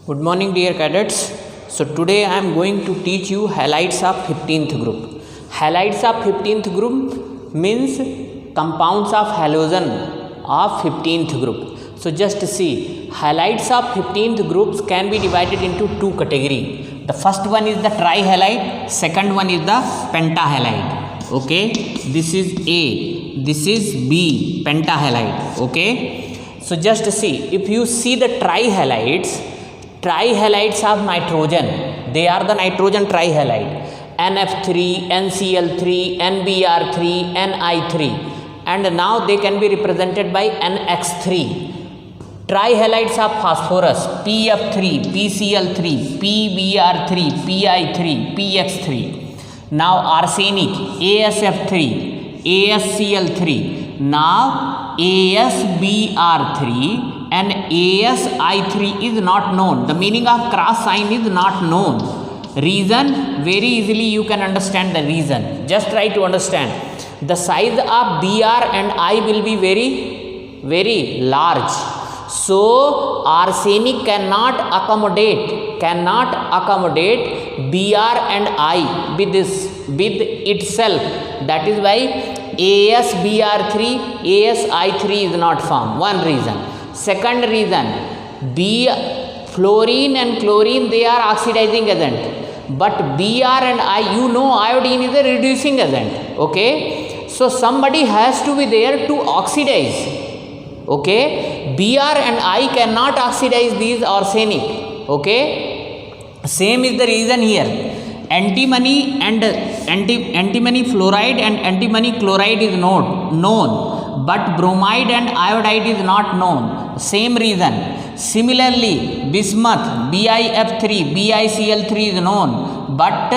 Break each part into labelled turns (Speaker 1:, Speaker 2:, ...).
Speaker 1: Good morning dear cadets. So today I am going to teach you halides of 15th group. Halides of 15th group means compounds of halogen of 15th group. So just see, halides of 15th groups can be divided into two categories. The first one is the trihalide, second one is the pentahalide. Okay, this is A, this is B, pentahalide. Okay, so just see, if you see the trihalides of nitrogen, they are the nitrogen trihalide, NF3, NCl3, NBr3, Ni3, and now they can be represented by NX3. Trihalides of phosphorus, PF3, PCl3, PBr3, Pi3, PX3. Now arsenic, ASF3, ASCl3. Now ASBr3 and ASI3 is not known. The meaning of cross sign is not known. Reason, very easily you can understand the reason. Just try to understand. The size of Br and I will be very, very large. So arsenic cannot accommodate Br and I with itself. That is why ASBr3, ASI3 is not formed. One reason. Second reason, fluorine and chlorine, they are oxidizing agent, but Br and I, you know, iodine is a reducing agent. Okay, so somebody has to be there to oxidize. Okay, Br and I cannot oxidize these arsenic. Okay, same is the reason here. Antimony fluoride and antimony chloride is known, but bromide and iodide is not known. Same reason. Similarly, bismuth, BiF3, BiCl3 is known, but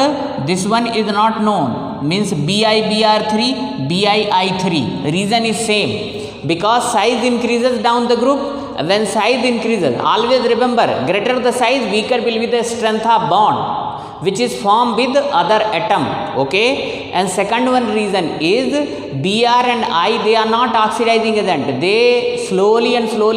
Speaker 1: this one is not known. Means BiBr3, BiI3. Reason is same. Because size increases down the group. When size increases, always remember, greater the size, weaker will be the strength of bond which is formed with other atom. Okay, and second one reason is Br and I, they are not oxidizing agent. They slowly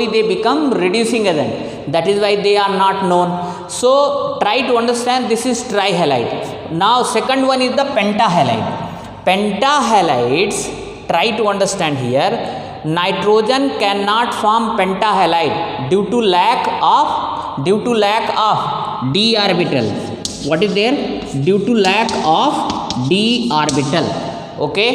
Speaker 1: they become reducing agent. That is why they are not known. So try to understand, this is trihalide. Now second one is the pentahalide. Pentahalides, try to understand here. Nitrogen cannot form pentahalide due to lack of d orbital. What is there? Due to lack of d orbital. Okay.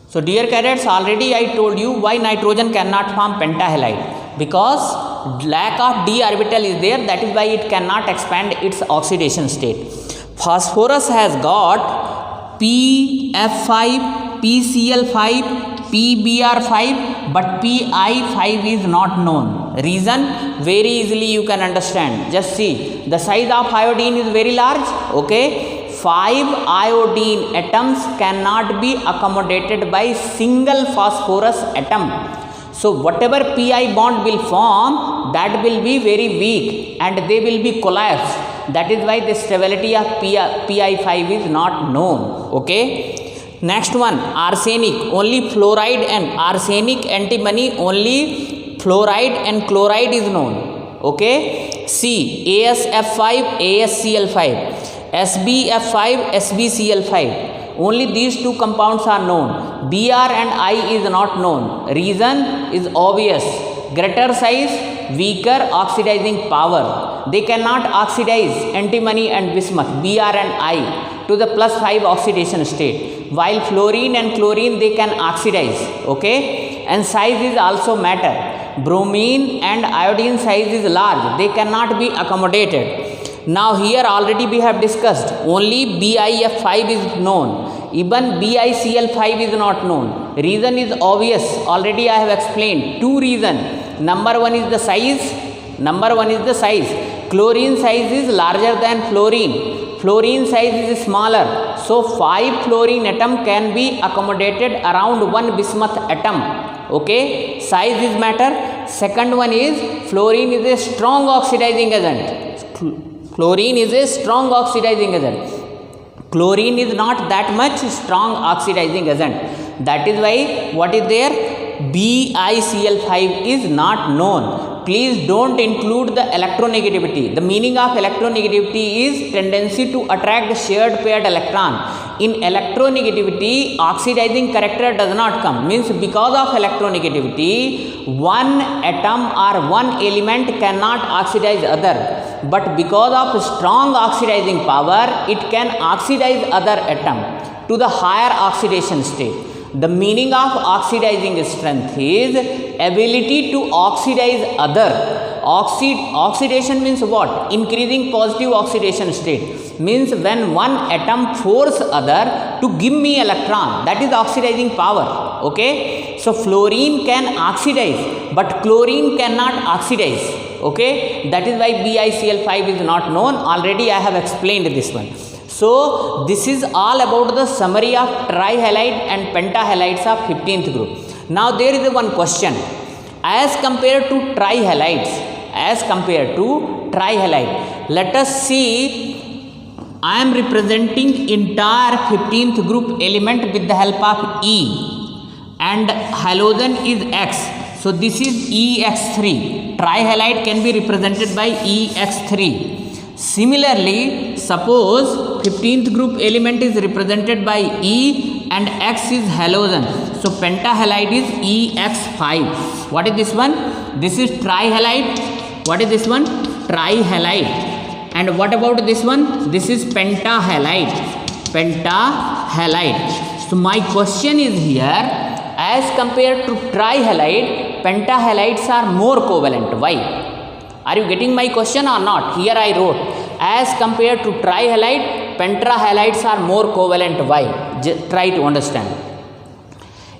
Speaker 1: So dear cadets, already I told you why nitrogen cannot form pentahalide. Because lack of d orbital is there. That is why it cannot expand its oxidation state. Phosphorus has got PF5, PCl5, PBr5, but PI5 is not known. Reason, very easily you can understand. Just see, the size of iodine is very large. Okay, 5 iodine atoms cannot be accommodated by single phosphorus atom. So whatever Pi bond will form, that will be very weak and they will be collapsed. That is why the stability of Pi5 is not known. Okay. Next one, arsenic, only fluoride and arsenic, antimony, only fluoride and chloride is known. Okay. C, ASF5, ASCl5, SbF5, SbCl5. Only these two compounds are known. Br and I is not known. Reason is obvious. Greater size, weaker oxidizing power. They cannot oxidize antimony and bismuth, Br and I, to the +5 oxidation state. While fluorine and chlorine, they can oxidize. Okay, and size is also matter. Bromine and iodine size is large. They cannot be accommodated. Now here already we have discussed, only BiF5 is known. Even BiCl5 is not known. Reason is obvious. Already I have explained. Two reasons. Number one is the size. Chlorine size is larger than fluorine. Fluorine size is smaller. So 5 fluorine atom can be accommodated around 1 bismuth atom. Okay, size is matter. Second one is fluorine is a strong oxidizing agent. Chlorine is a strong oxidizing agent. Chlorine is not that much strong oxidizing agent. That is why what is there? BiCl5 is not known. Please don't include the electronegativity. The meaning of electronegativity is tendency to attract shared paired electron. In electronegativity, oxidizing character does not come. Means because of electronegativity, one atom or one element cannot oxidize other. But because of strong oxidizing power, it can oxidize other atom to the higher oxidation state. The meaning of oxidizing strength is ability to oxidize other. Oxidation means what? Increasing positive oxidation state. Means when one atom force other to give me electron, that is oxidizing power. Okay. So fluorine can oxidize, but chlorine cannot oxidize. Okay. That is why BiCl5 is not known. Already I have explained this one. So this is all about the summary of trihalide and pentahalides of 15th group. Now there is one question. As compared to trihalides, let us see. I am representing entire 15th group element with the help of E, and halogen is X. So this is EX3. Trihalide can be represented by EX3. Similarly, suppose 15th group element is represented by E and X is halogen. So pentahalide is EX5. What is this one? This is trihalide. What is this one? Trihalide. And what about this one? This is pentahalide. Pentahalide. So my question is here, as compared to trihalide, pentahalides are more covalent. Why? Are you getting my question or not? Here I wrote, as compared to trihalide, pentahalides are more covalent. Why? Try to understand.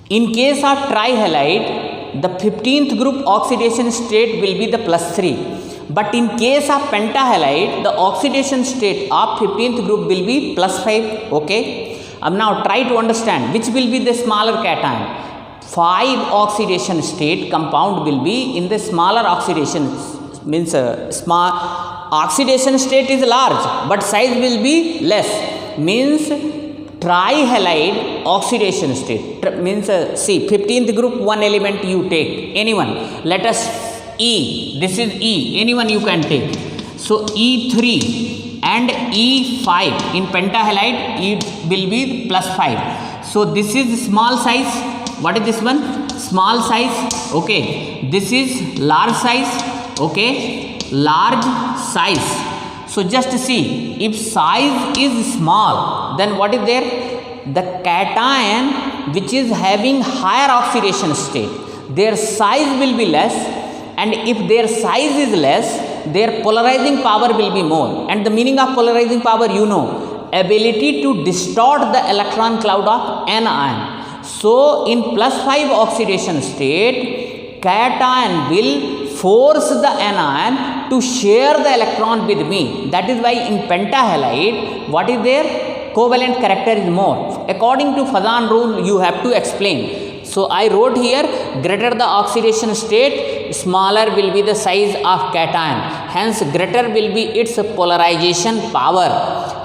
Speaker 1: In case of trihalide, the 15th group oxidation state will be the +3. But in case of pentahalide, the oxidation state of 15th group will be +5. Okay. Now try to understand which will be the smaller cation. 5 oxidation state compound will be in the smaller oxidation. Means small oxidation state is large, but size will be less. Means trihalide oxidation state means see 15th group, one element you take, anyone. Let us E. This is E. Anyone you can take. So E3 and E5 in pentahalide, it will be +5. So this is small size. What is this one? Small size. Okay. This is large size. Okay, large size. So just see, if size is small, then what is there? The cation which is having higher oxidation state, their size will be less, and if their size is less, their polarizing power will be more. And the meaning of polarizing power, you know, ability to distort the electron cloud of anion. So in +5 oxidation state, cation will force the anion to share the electron with me. That is why in pentahalide, what is there? Covalent character is more. According to Fazan rule, you have to explain. So I wrote here, greater the oxidation state, smaller will be the size of cation. Hence greater will be its polarization power.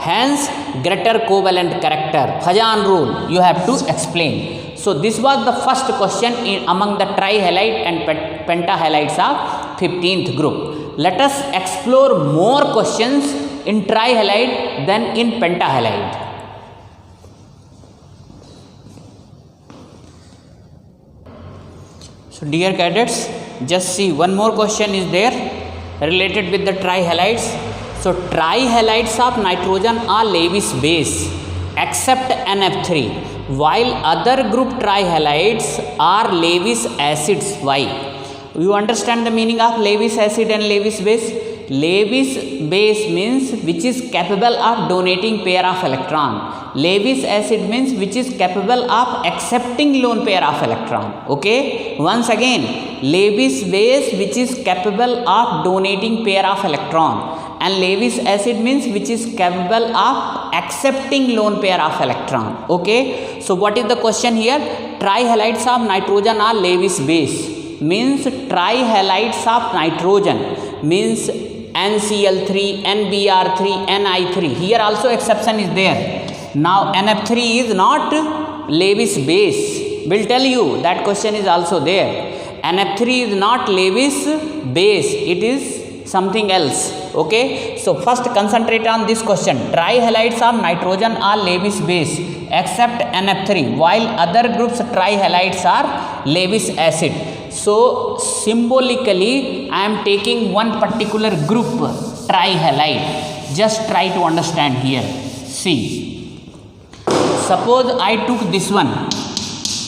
Speaker 1: Hence greater covalent character. Fazan rule, you have to explain. So this was the first question among the trihalide and pentahalides of 15th group. Let us explore more questions in trihalide than in pentahalide. So dear cadets, just see one more question is there related with the trihalides. So trihalides of nitrogen are Lewis base except NF3. While other group trihalides are Lewis acids. Why? You understand the meaning of Lewis acid and Lewis base? Lewis base means which is capable of donating pair of electron. Lewis acid means which is capable of accepting lone pair of electron. Okay. Once again, Lewis base which is capable of donating pair of electron. And Lewis acid means which is capable of accepting lone pair of electron. Okay. So what is the question here? Trihalides of nitrogen are Lewis base. Means trihalides of nitrogen means NCl3, NBr3, Ni3. Here also exception is there. Now NF3 is not Lewis base. will tell you that question is also there. NF3 is not Lewis base, it is something else. Okay, so first concentrate on this question. Trihalides of nitrogen are Lewis base except NF3, while other groups trihalides are Lewis acid. So symbolically I am taking one particular group, trihalide. Just try to understand here. See, suppose I took this one,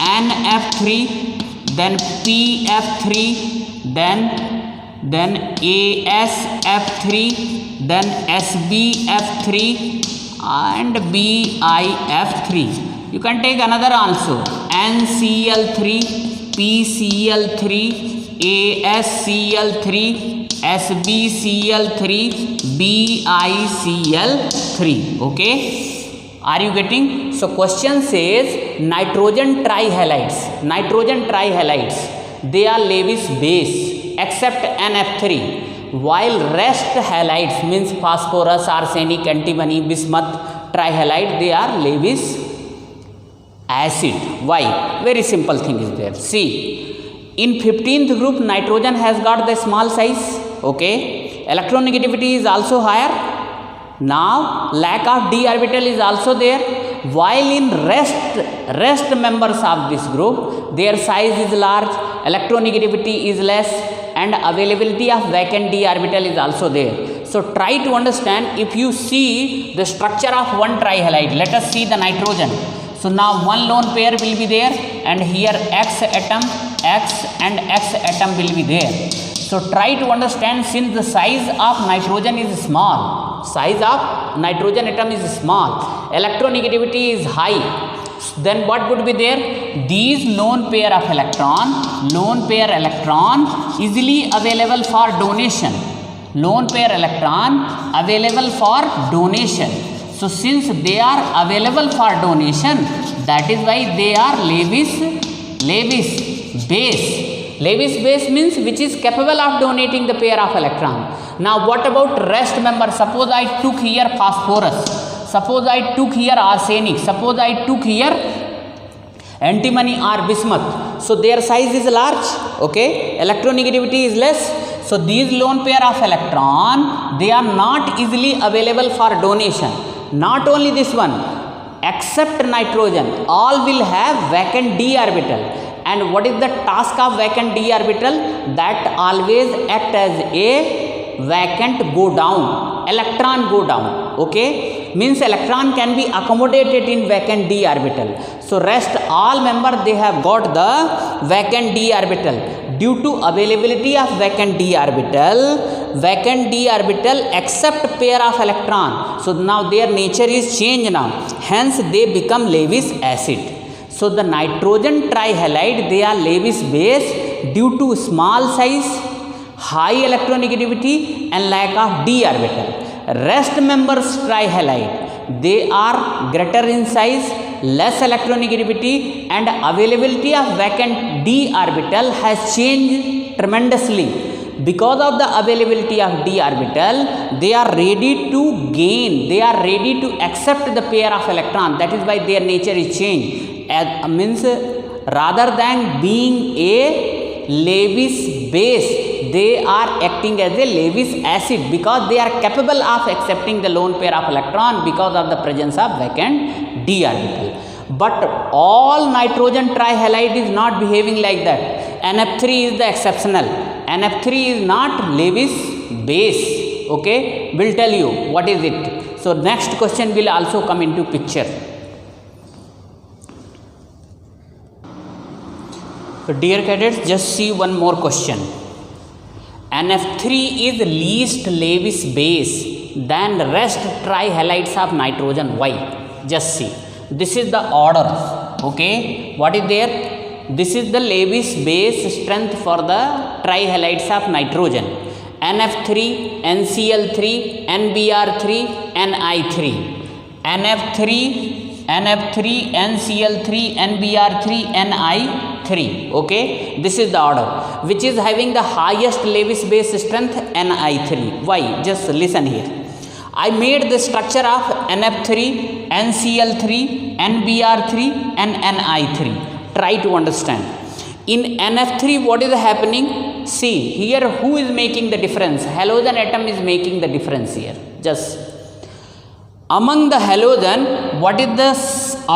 Speaker 1: NF3, then PF3, then ASF3, then SBF3 and BIF3. You can take another also, NCl3, PCl3, ASCl3, SBCl3, BICl3. Okay, are you getting? So question says nitrogen trihalides, they are Lewis base except NF3, while rest halides means phosphorus, arsenic, antimony, bismuth, trihalide, they are Lewis acid. Why? Very simple thing is there. See, in 15th group nitrogen has got the small size. Okay, electronegativity is also higher. Now lack of d orbital is also there, while in rest members of this group their size is large, electronegativity is less, and availability of vacant d orbital is also there. So try to understand. If you see the structure of one trihalide, let us see the nitrogen. So now one lone pair will be there, and here X atom, X and X atom will be there. So try to understand, since the size of nitrogen is small, size of nitrogen atom is small, electronegativity is high, then what would be there? These lone pair electron easily available for donation. Lone pair electron available for donation. So since they are available for donation, that is why they are Lewis base. Lewis base means which is capable of donating the pair of electron. Now what about rest member? Suppose I took here phosphorus, suppose I took here arsenic, suppose I took here antimony or bismuth. So their size is large. Okay, electronegativity is less. So these lone pair of electron, they are not easily available for donation. Not only this one, except nitrogen, all will have vacant d orbital. And what is the task of vacant d orbital? That always act as a vacant go down, electron go down. Okay, means electron can be accommodated in vacant d orbital. So rest all member, they have got the vacant d orbital. Due to availability of vacant d orbital except pair of electron. So now their nature is changed now. Hence they become Lewis acid. So the nitrogen trihalide, they are Lewis base due to small size, high electronegativity and lack of d orbital. Rest members trihalide, they are greater in size, less electronegativity, and availability of vacant d orbital has changed tremendously. Because of the availability of d orbital, they are ready to gain, they are ready to accept the pair of electron. That is why their nature is changed. Means rather than being a Lewis base, they are acting as a Lewis acid, because they are capable of accepting the lone pair of electron because of the presence of vacant d orbital. But all nitrogen trihalide is not behaving like that. NF3 is the exceptional. NF3 is not Lewis base. Okay, will tell you what is it. So next question will also come into picture. So dear cadets, just see one more question. NF3 is least Lewis base than rest trihalides of nitrogen. Why? Just see. This is the order. Okay, what is there? This is the Lewis base strength for the trihalides of nitrogen. NF3, NCl3, NBr3, Ni3. NF3, NCl3, NBr3, Ni3. Okay, this is the order which is having the highest Lewis base strength, Ni3. Why? Just listen here. I made the structure of NF3, NCl3, NBr3 and Ni3. try to understand. In NF3 what is happening? See here, who is making the difference? Halogen atom is making the difference here. Just among the halogen, what is the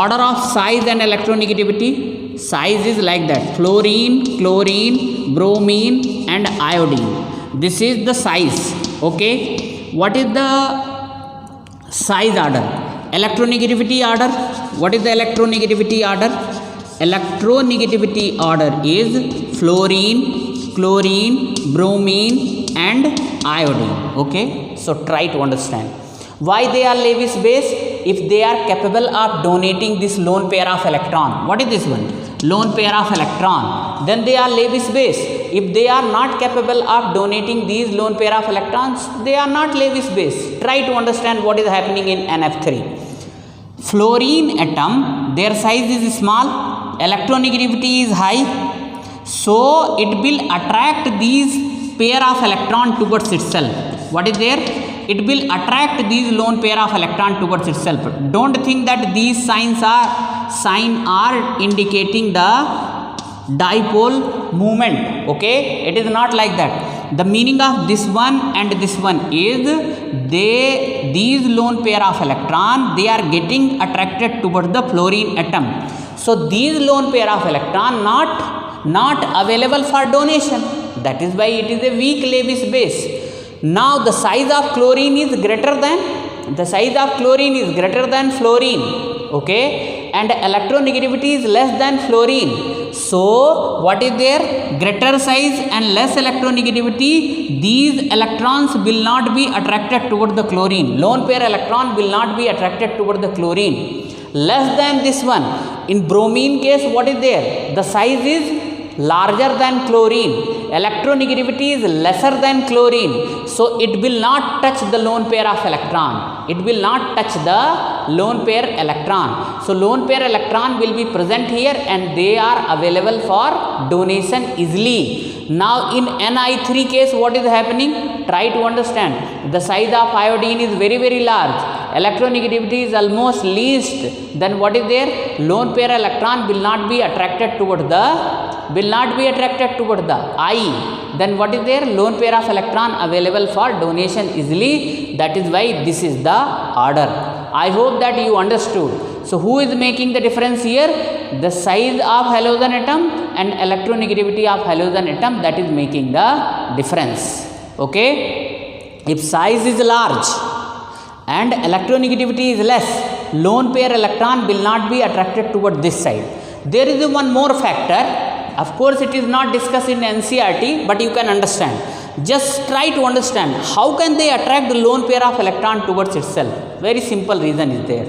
Speaker 1: order of size and electronegativity? Size is like that: fluorine, chlorine, bromine and iodine. This is the size. Okay, what is the size order? Electronegativity order, what is the electronegativity order? Electronegativity order is fluorine, chlorine, bromine and iodine. Okay, so try to understand why they are Lewis base. If they are capable of donating this lone pair of electron, what is this one? Lone pair of electron, then they are Lewis base. If they are not capable of donating these lone pair of electrons, they are not Lewis base. Try to understand what is happening in NF3. Fluorine atom, their size is small, electronegativity is high, so it will attract these pair of electron towards itself. What is there? It will attract these lone pair of electron towards itself. Don't think that these signs are indicating the dipole movement. Okay, it is not like that. The meaning of this one and this one is these lone pair of electron, they are getting attracted towards the fluorine atom. So these lone pair of electron not available for donation. That is why it is a weak Lewis base. Now the size of chlorine is greater than fluorine. Okay, and electronegativity is less than fluorine. So what is there? Greater size and less electronegativity. These electrons will not be attracted toward the chlorine. Lone pair electron will not be attracted toward the chlorine. Less than this one. In bromine case, what is there? The size is larger than chlorine. Electronegativity is lesser than chlorine. So it will not touch the lone pair of electron. It will not touch the lone pair electron. So lone pair electron will be present here and they are available for donation easily. Now in Ni3 case, what is happening? Try to understand. The size of iodine is very, very large. Electronegativity is almost least. Then what is there? Lone pair electron will not be attracted toward the I. Then what is there? Lone pair of electron available for donation easily. That is why this is the order. I hope that you understood. So who is making the difference here? The size of halogen atom and electronegativity of halogen atom, that is making the difference. Okay, if size is large and electronegativity is less, lone pair electron will not be attracted toward this side. There is one more factor. Of course it is not discussed in NCERT, but you can understand. Just try to understand how can they attract the lone pair of electron towards itself. Very simple reason is there.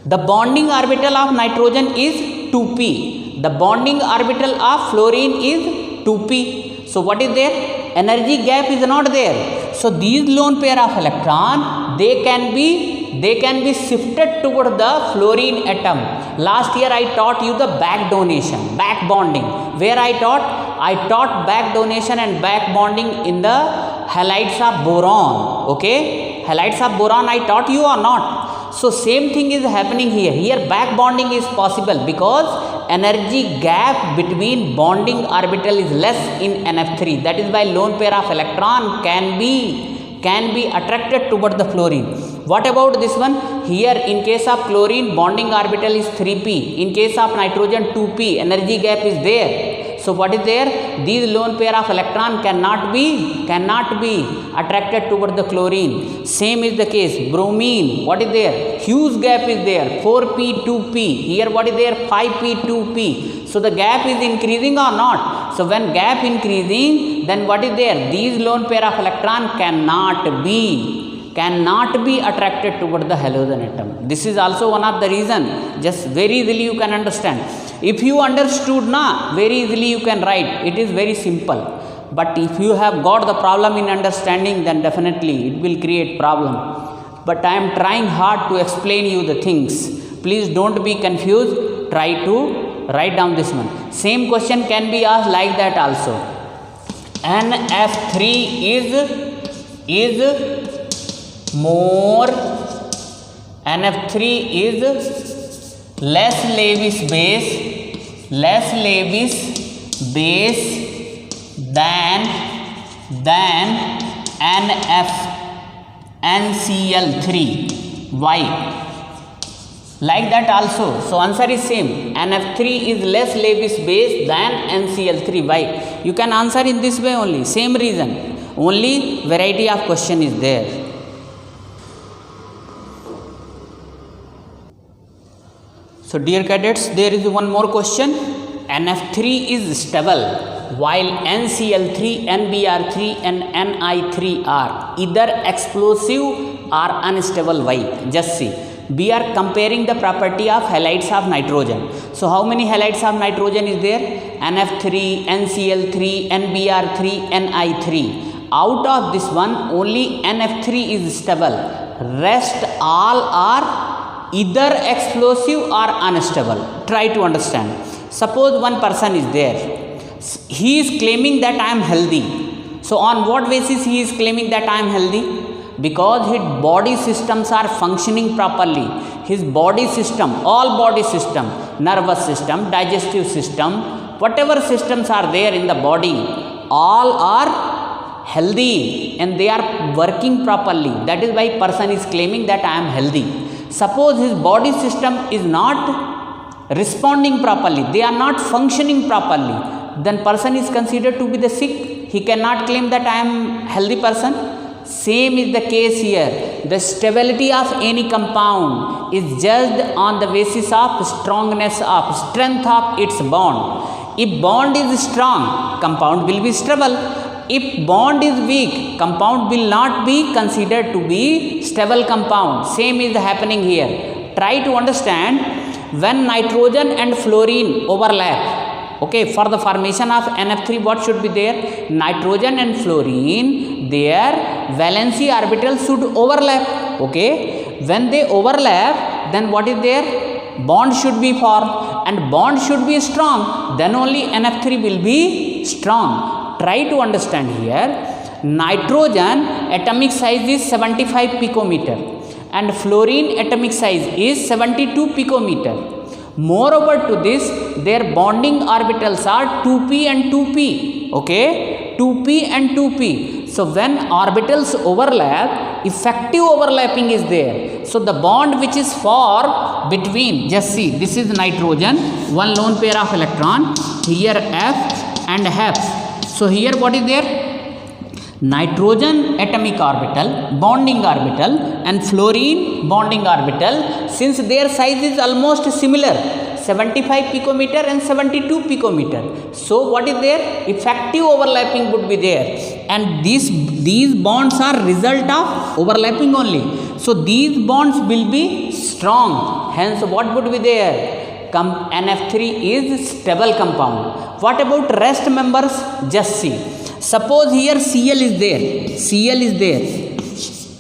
Speaker 1: The bonding orbital of nitrogen is 2p. The bonding orbital of fluorine is 2p. So what is there? Energy gap is not there. So these lone pair of electron, they can be shifted toward the fluorine atom. Last year I taught you the back donation, back bonding. Where I taught back donation and back bonding in the halides of boron. Okay, halides of boron I taught you or not? So same thing is happening here. Here back bonding is possible because energy gap between bonding orbital is less in NF3. That is why lone pair of electron can be attracted toward the fluorine. What about this one? Here in case of chlorine, bonding orbital is 3p. In case of nitrogen, 2p. Energy gap is there. So what is there? These lone pair of electron cannot be attracted toward the chlorine. Same is the case. Bromine, what is there? Huge gap is there. 4p, 2p. Here what is there? 5p, 2p. So the gap is increasing or not? So when gap increasing, then what is there? These lone pair of electron cannot be attracted toward the halogen atom. This is also one of the reason. Just very easily you can understand. If you understood very easily you can write. It is very simple. But if you have got the problem in understanding, then definitely it will create problem. But I am trying hard to explain you the things. Please don't be confused. Try to write down this one. Same question can be asked like that also. NF3 is more, NF3 is less Lewis base less Lewis base than NF NCl3. Why? Like that also. So answer is same. NF3 is less Lewis base than NCl3. Why? You can answer in this way only. Same reason. Only variety of question is there. So dear cadets, there is one more question. NF3 is stable while NCl3, NBr3 and Ni3 are either explosive or unstable. Why? Just see. We are comparing the property of halides of nitrogen. So how many halides of nitrogen is there? NF3, NCl3, NBr3, Ni3. Out of this one, only NF3 is stable. Rest all are either explosive or unstable. Try to understand. Suppose one person is there. He is claiming that I am healthy. So on what basis he is claiming that I am healthy? Because his body systems are functioning properly. His body system, all body system, nervous system, digestive system, whatever systems are there in the body, all are healthy and they are working properly. That is why person is claiming that I am healthy. Suppose his body system is not responding properly, they are not functioning properly, then person is considered to be the sick. He cannot claim that I am healthy person. Same is the case here. The stability of any compound is judged on the basis of strength of its bond. If bond is strong, compound will be stable. If bond is weak, compound will not be considered to be stable compound. Same is happening here. Try to understand. When nitrogen and fluorine overlap, okay, for the formation of NF3, what should be there? Nitrogen and fluorine, their valency orbitals should overlap. Okay, when they overlap, then what is there? Bond should be formed, and bond should be strong. Then only NF3 will be strong. Try to understand here. Nitrogen atomic size is 75 picometer. And fluorine atomic size is 72 picometer. Moreover to this, their bonding orbitals are 2p and 2p. Okay, 2p and 2p. So when orbitals overlap, effective overlapping is there. So the bond which is formed between, just see, this is nitrogen, one lone pair of electron, here F and F. So here what is there? Nitrogen atomic orbital, bonding orbital, and fluorine bonding orbital. Since their size is almost similar, 75 picometer and 72 picometer. So what is there? Effective overlapping would be there. And these bonds are result of overlapping only. So these bonds will be strong. Hence what would be there? NF3 is stable compound. What about rest members? Just see. Suppose here Cl is there. Cl is there.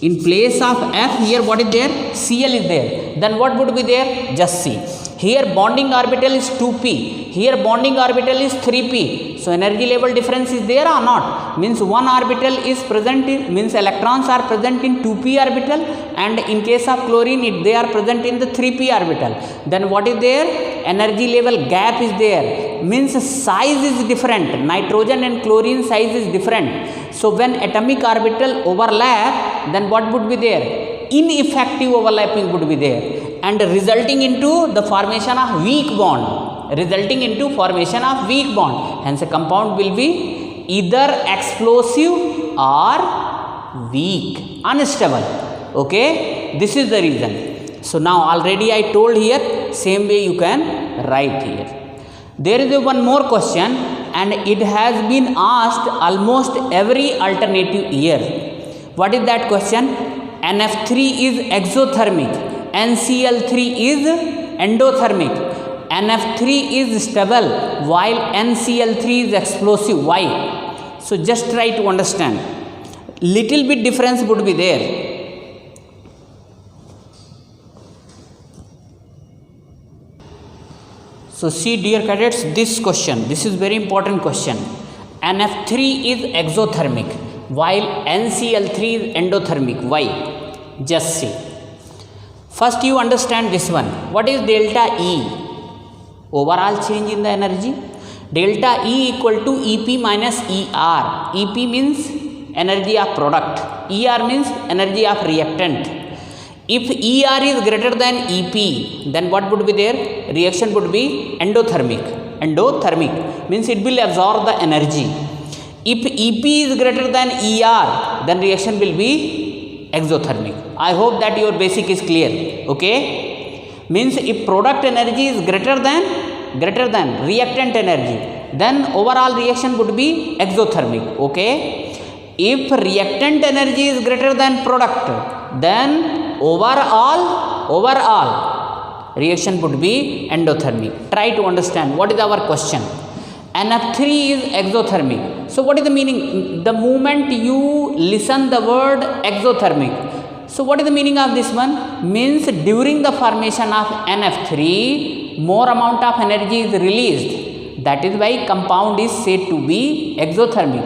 Speaker 1: In place of F, here what is there? Cl is there. Then what would be there? Just see. Here bonding orbital is 2p. Here bonding orbital is 3p. So energy level difference is there or not? Means one orbital is present in, means electrons are present in 2p orbital, and in case of chlorine they are present in the 3p orbital. Then what is there? Energy level gap is there. Means size is different. Nitrogen and chlorine size is different. So when atomic orbital overlap, then what would be there? Ineffective overlapping would be there, and resulting into the formation of weak bond. Hence a compound will be either explosive or weak, unstable. Okay, this is the reason. So now already I told here, same way you can write here. There is one more question, and it has been asked almost every alternative year. What is that question? NF3 is exothermic, NCl3 is endothermic. NF3 is stable while NCl3 is explosive. Why? So just try to understand. Little bit difference would be there. So see dear cadets, this question, this is very important question. NF3 is exothermic while NCl3 is endothermic. Why? Just see. First you understand this one. What is delta E? overall change in the energy. Delta E equal to EP minus ER. EP means energy of product, ER means energy of reactant. If ER is greater than EP, then what would be there? Reaction would be endothermic. Endothermic means it will absorb the energy. If EP is greater than ER, then reaction will be exothermic. I hope that your basic is clear. Okay, means if product energy is greater than reactant energy, then overall reaction would be exothermic. Okay, if reactant energy is greater than product, then overall reaction would be endothermic. Try to understand what is our question. NF3 is exothermic. So what is the meaning? The moment you listen the word exothermic, so what is the meaning of this one? Means during the formation of NF3, more amount of energy is released. That is why compound is said to be exothermic.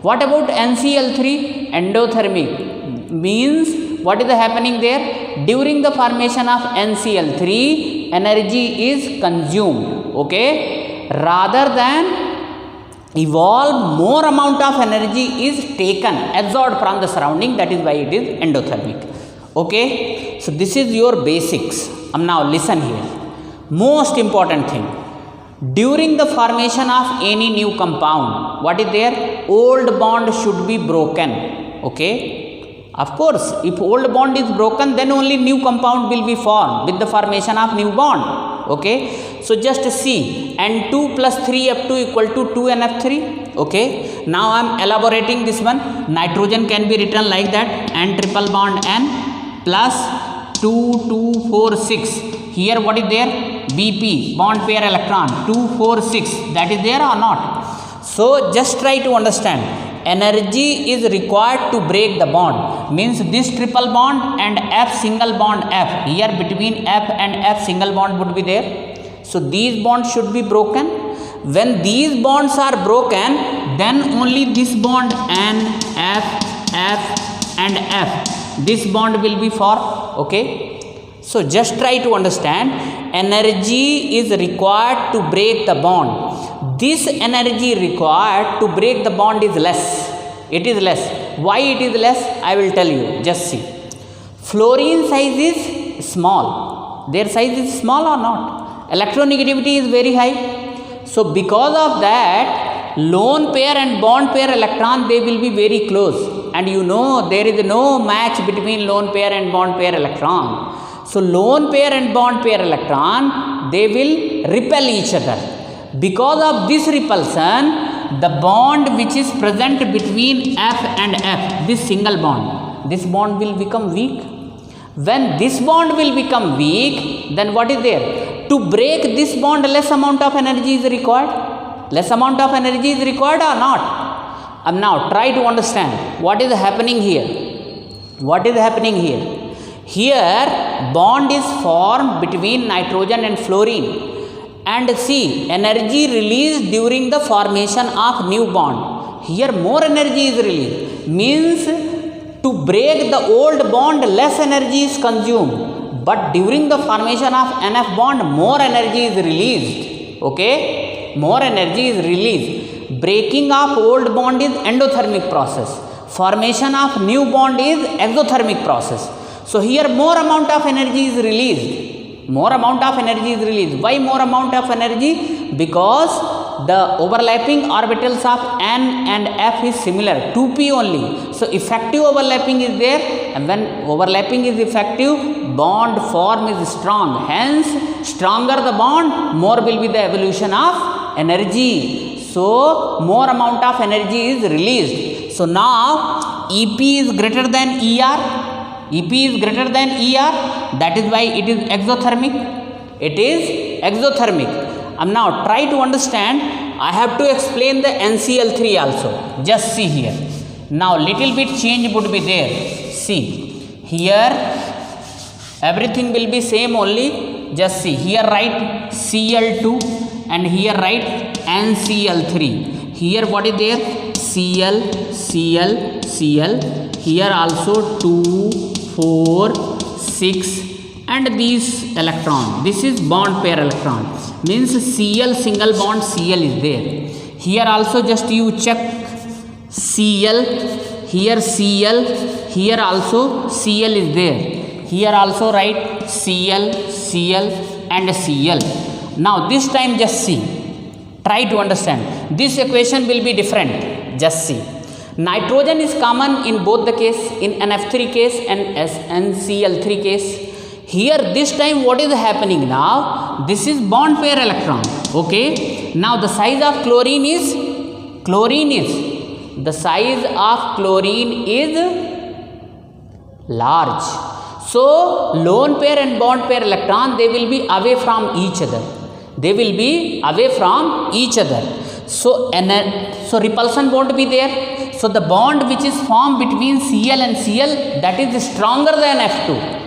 Speaker 1: What about NCl3? Endothermic. Means what is happening there? During the formation of NCl3, energy is consumed. Okay, rather than evolve, more amount of energy is taken, absorbed from the surrounding. That is why it is endothermic. Okay, so this is your basics. Now listen here, most important thing. During the formation of any new compound, what is there? Old bond should be broken. Okay, of course, if old bond is broken, then only new compound will be formed with the formation of new bond. Okay, so just see, N2 plus 3F2 equal to 2NF3. Okay, now I am elaborating this one. Nitrogen can be written like that, N triple bond N plus 2, 2, 4, 6. Here what is there? BP, bond pair electron, 2, 4, 6. That is there or not? So just try to understand. Energy is required to break the bond. Means this triple bond and F single bond F. Here between F and F single bond would be there. So these bonds should be broken. When these bonds are broken, then only this bond N, F, F and F, this bond will be formed. Okay, so just try to understand. Energy is required to break the bond. This energy required to break the bond is less. It is less. Why it is less? I will tell you. Just see. Fluorine size is small. Their size is small or not? Electronegativity is very high. So because of that, lone pair and bond pair electron, they will be very close. And you know there is no match between lone pair and bond pair electron. So lone pair and bond pair electron, they will repel each other. Because of this repulsion, the bond which is present between F and F, this single bond, this bond will become weak. When this bond will become weak, then what is there? To break this bond, less amount of energy is required. Less amount of energy is required or not? Now try to understand what is happening here. What is happening here? Here bond is formed between nitrogen and fluorine. And see, energy released during the formation of new bond. Here more energy is released. Means to break the old bond, less energy is consumed. But during the formation of NF bond, more energy is released. Okay, more energy is released. Breaking of old bond is endothermic process. Formation of new bond is exothermic process. So here more amount of energy is released. More amount of energy is released. Why more amount of energy? Because the overlapping orbitals of N and F is similar, 2p only. So effective overlapping is there, and when overlapping is effective, bond form is strong. Hence, stronger the bond, more will be the evolution of energy. So more amount of energy is released. So now EP is greater than ER. EP is greater than ER, that is why it is exothermic. It is exothermic. Now try to understand. I have to explain the NCl3 also. Just see here. Now little bit change would be there. See here, everything will be same only. Just see here, write Cl2 and here write NCl3. Here what is there? Cl, Cl, Cl. Here also 2, 4, 6 and these electron, this is bond pair electron, means Cl single bond Cl is there. Here also just you check Cl, here Cl, here also Cl is there, here also write Cl, Cl and Cl. Now this time just see, try to understand, this equation will be different, just see. Nitrogen is common in both the case, in NF3 case and NCl3 case. Here this time what is happening now, this is bond pair electron, okay. Now the size of chlorine is the size of chlorine is large. So lone pair and bond pair electron, they will be away from each other, they will be away from each other. So repulsion won't be there. So the bond which is formed between Cl and Cl, that is stronger than F2.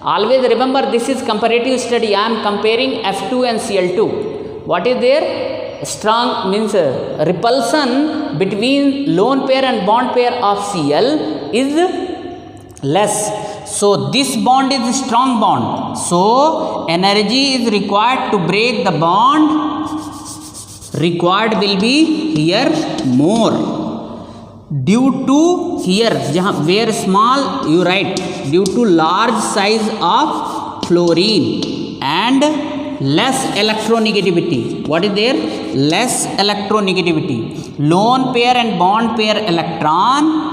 Speaker 1: Always remember, this is comparative study, I am comparing F2 and Cl2. What is there? Strong means repulsion between lone pair and bond pair of Cl is less. So this bond is a strong bond, so energy is required to break the bond, required will be here more, due to here where small you write, due to large size of fluorine and less electronegativity. What is there? Less electronegativity. Lone pair and bond pair electron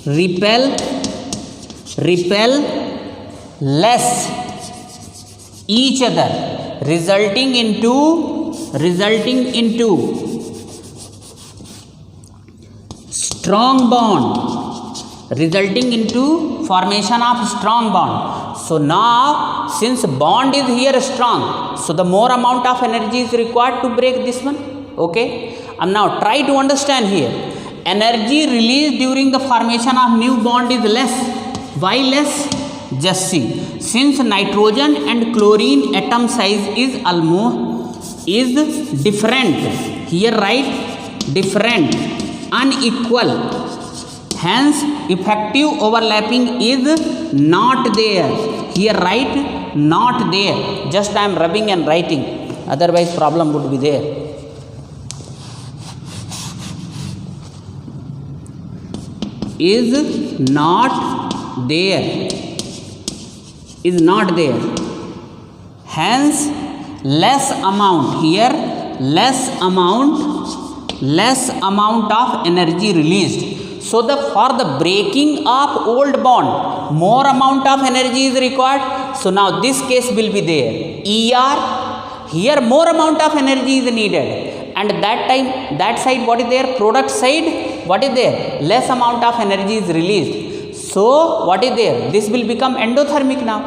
Speaker 1: repel less each other, resulting into strong bond, resulting into formation of strong bond. So now since bond is here strong, so the more amount of energy is required to break this one, okay. And now try to understand here, energy released during the formation of new bond is less. Why less? Just see, since nitrogen and chlorine atom size is different, here write different, unequal, hence effective overlapping is not there. Here write not there, just I am rubbing and writing, otherwise problem would be there. Is not there, hence less amount, here less amount of energy released. So for the breaking of old bond, more amount of energy is required. So now this case will be there, ER, here more amount of energy is needed, and that time that side what is there, product side what is there, less amount of energy is released. So what is there, this will become endothermic now,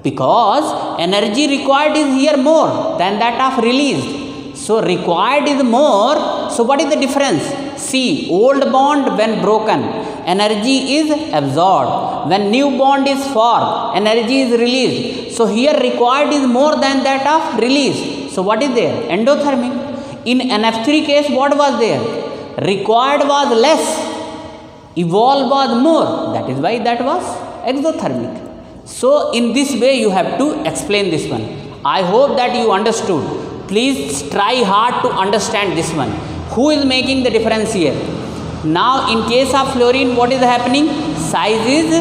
Speaker 1: because energy required is here more than that of released. So required is more, so what is the difference? See, old bond when broken, energy is absorbed, when new bond is formed, energy is released. So here required is more than that of release. So what is there? Endothermic. In NF3 case what was there? Required was less, evolved was more, that is why that was exothermic. So in this way you have to explain this one. I hope that you understood. Please try hard to understand this one. Who is making the difference here? Now in case of fluorine what is happening? Size is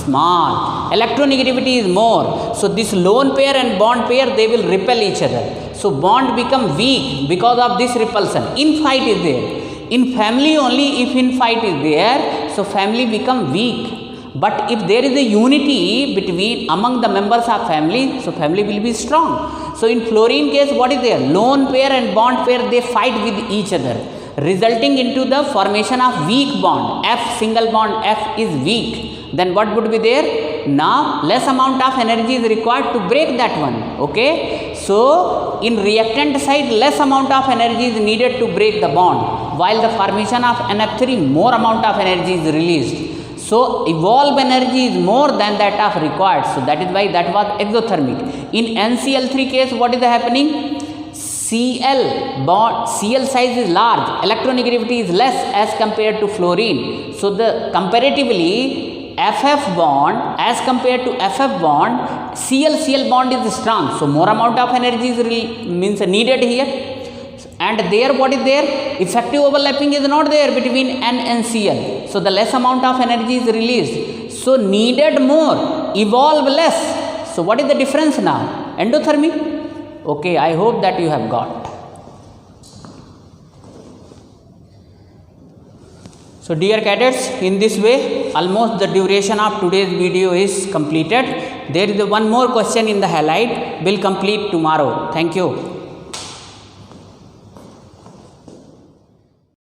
Speaker 1: small, electronegativity is more. So this lone pair and bond pair, they will repel each other. So bond become weak because of this repulsion. In fight is there. In family only, if in fight is there, so family become weak. But if there is a unity between among the members of family, so family will be strong. So in fluorine case what is there? Lone pair and bond pair, they fight with each other, resulting into the formation of weak bond. F single bond F is weak. Then what would be there? Now less amount of energy is required to break that one, okay. So in reactant side less amount of energy is needed to break the bond, while the formation of NF3 more amount of energy is released. So evolved energy is more than that of required. So that is why that was exothermic. In NCl3 case what is happening? Cl size is large, electronegativity is less as compared to fluorine. So the comparatively FF bond as compared to FF bond, Cl bond is strong. So more amount of energy is means needed here. And there what is there? Effective overlapping is not there between N and Cl. So the less amount of energy is released. So needed more, evolve less. So what is the difference now? Endothermy? Okay, I hope that you have got. So dear cadets, in this way almost the duration of today's video is completed. There is one more question in the halide. Will complete tomorrow. Thank you.